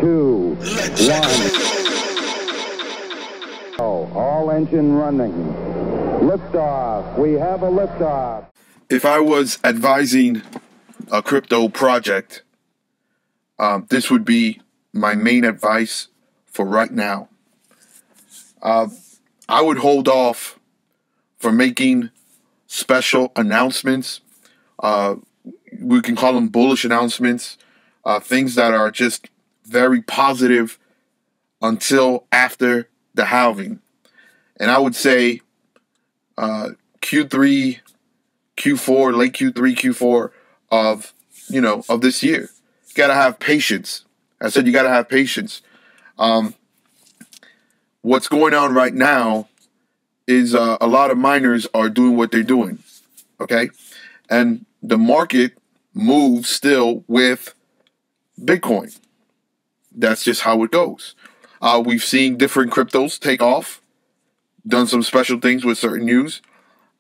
2, 1. Oh, all engine running. Liftoff. We have a liftoff. If I was advising a crypto project, this would be my main advice for right now. I would hold off from making special announcements. We can call them bullish announcements, things that are just very positive until after the halving. And I would say Q3, Q4, late Q3, Q4 of this year. You got to have patience. I said you got to have patience. What's going on right now is a lot of miners are doing what they're doing, okay? And the market moves still with Bitcoin. That's just how it goes. We've seen different cryptos take off, done some special things with certain news.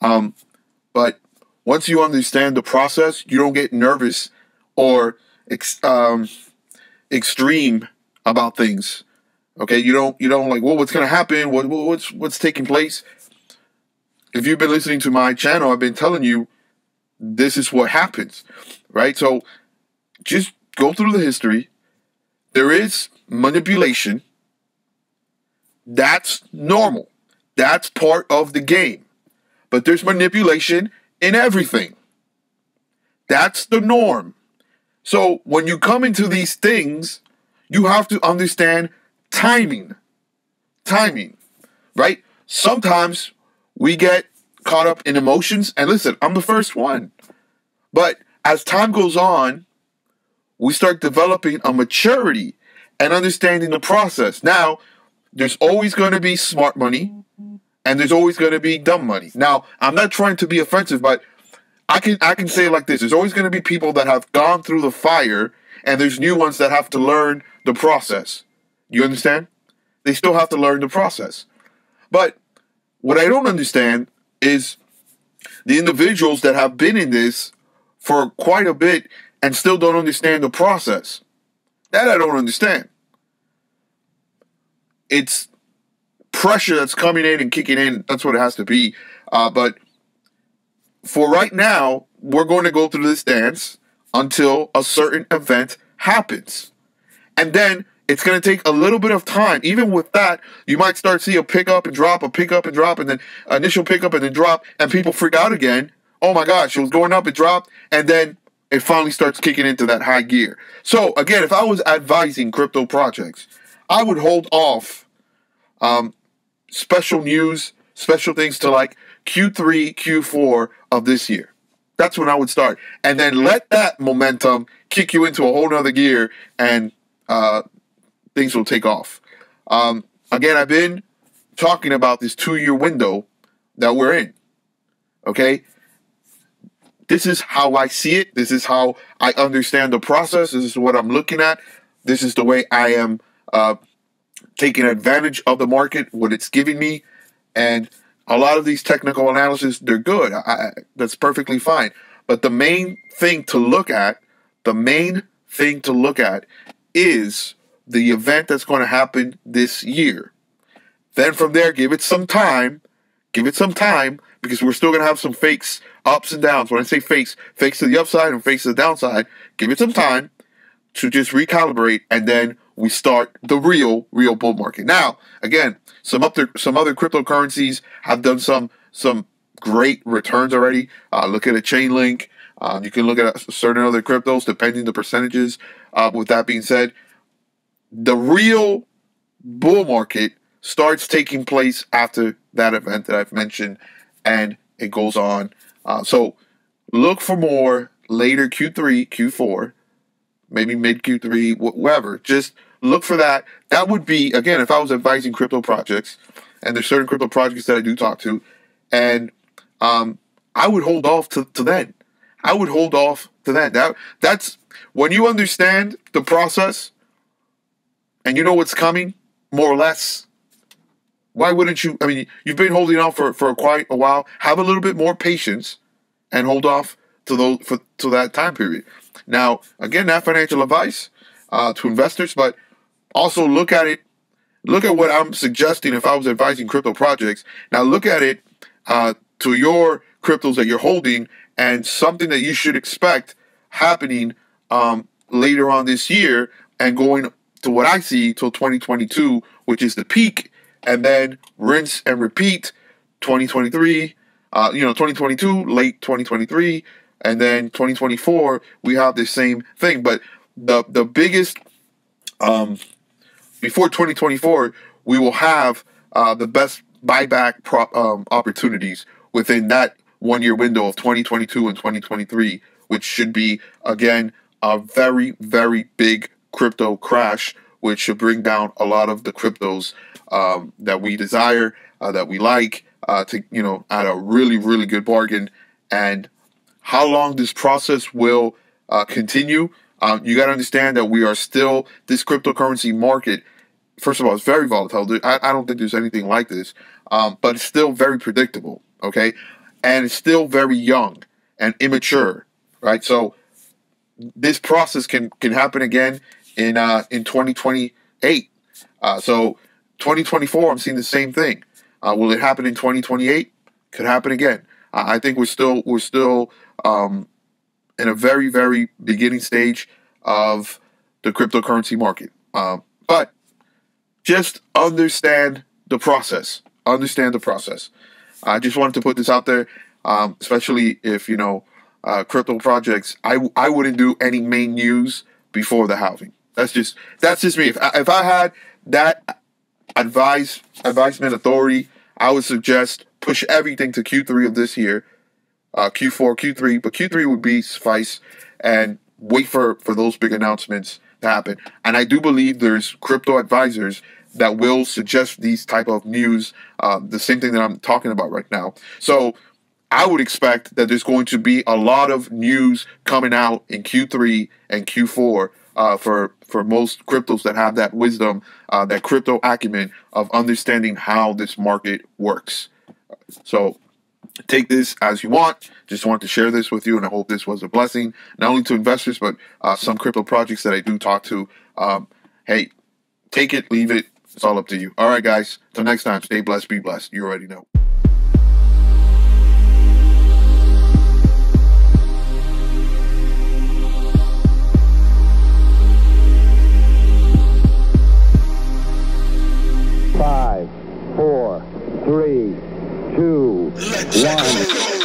But once you understand the process, you don't get nervous or extreme about things. Okay, you don't like, well, what's going to happen? What's taking place? If you've been listening to my channel, I've been telling you this is what happens, right? So just go through the history. There is manipulation. That's normal. That's part of the game. But there's manipulation in everything. That's the norm. So when you come into these things, you have to understand timing, right? Sometimes we get caught up in emotions, and listen, I'm the first one. But as time goes on, we start developing a maturity and understanding the process. Now, there's always going to be smart money, and there's always going to be dumb money. Now, I'm not trying to be offensive, but I can say it like this. There's always going to be people that have gone through the fire, and there's new ones that have to learn the process. You understand? They still have to learn the process. But what I don't understand is the individuals that have been in this for quite a bit and still don't understand the process. That I don't understand. It's pressure that's coming in and kicking in. That's what it has to be. But for right now, we're going to go through this dance until a certain event happens. And then it's going to take a little bit of time. Even with that, you might start to see a pickup and drop, and then initial pickup and then drop, and people freak out again. Oh my gosh, it was going up, it dropped, and then it finally starts kicking into that high gear. So again, if I was advising crypto projects, I would hold off special news, special things to like Q3, Q4 of this year. That's when I would start. And then let that momentum kick you into a whole nother gear, and things will take off. Again, I've been talking about this 2-year window that we're in. Okay? This is how I see it. This is how I understand the process. This is what I'm looking at. This is the way I am taking advantage of the market, what it's giving me. And a lot of these technical analysis, they're good. That's perfectly fine. But the main thing to look at, is the event that's going to happen this year. Then from there, give it some time, because we're still going to have some fakes, ups and downs. When I say fakes to the upside and fakes to the downside, give it some time to just recalibrate, and then we start the real bull market. Now, again, some other cryptocurrencies have done some great returns already. Look at a Chainlink. You can look at certain other cryptos, depending the percentages. With that being said, the real bull market starts taking place after that event that I've mentioned, and it goes on. So look for more later Q3, Q4, maybe mid Q3, whatever. Just look for that. That would be, again, if I was advising crypto projects, and there's certain crypto projects that I do talk to, and I would hold off to then. I would hold off to that. That's when you understand the process and you know what's coming, more or less. Why wouldn't you? I mean, you've been holding off for quite a while. Have a little bit more patience and hold off to that time period. Now, again, not financial advice to investors, but Also, look at it. Look at what I'm suggesting if I was advising crypto projects. Now, look at it to your cryptos that you're holding and something that you should expect happening later on this year and going to what I see till 2022, which is the peak, and then rinse and repeat 2023, 2022, late 2023, and then 2024, we have the same thing. But the biggest, before 2024, we will have the best buyback opportunities within that 1 year window of 2022 and 2023, which should be, again, a very, very big crypto crash, which should bring down a lot of the cryptos that we desire, that we like, to, at a really, really good bargain. And how long this process will continue, you got to understand that we are still, this cryptocurrency market, first of all, it's very volatile. I don't think there's anything like this, but it's still very predictable, okay? And it's still very young and immature, right? So this process can happen again in 2028. So 2024, I'm seeing the same thing. Will it happen in 2028? Could happen again. I think we're still in a very, very beginning stage of the cryptocurrency market. But just understand the process. Understand the process. I just wanted to put this out there, especially if, crypto projects, I wouldn't do any main news before the halving. That's just me. If I had that advisement authority, I would suggest push everything to Q3 of this year, Q4, Q3, but Q3 would be suffice, and wait for those big announcements to happen. And I do believe there's crypto advisors that will suggest these type of news, the same thing that I'm talking about right now. So I would expect that there's going to be a lot of news coming out in Q3 and Q4 for most cryptos that have that wisdom, that crypto acumen of understanding how this market works. So take this as you want. Just wanted to share this with you, and I hope this was a blessing, not only to investors, but some crypto projects that I do talk to. Hey, take it, leave it. It's all up to you. All right, guys. Till next time, stay blessed, be blessed. You already know. Five, 4, 3, 2, 1.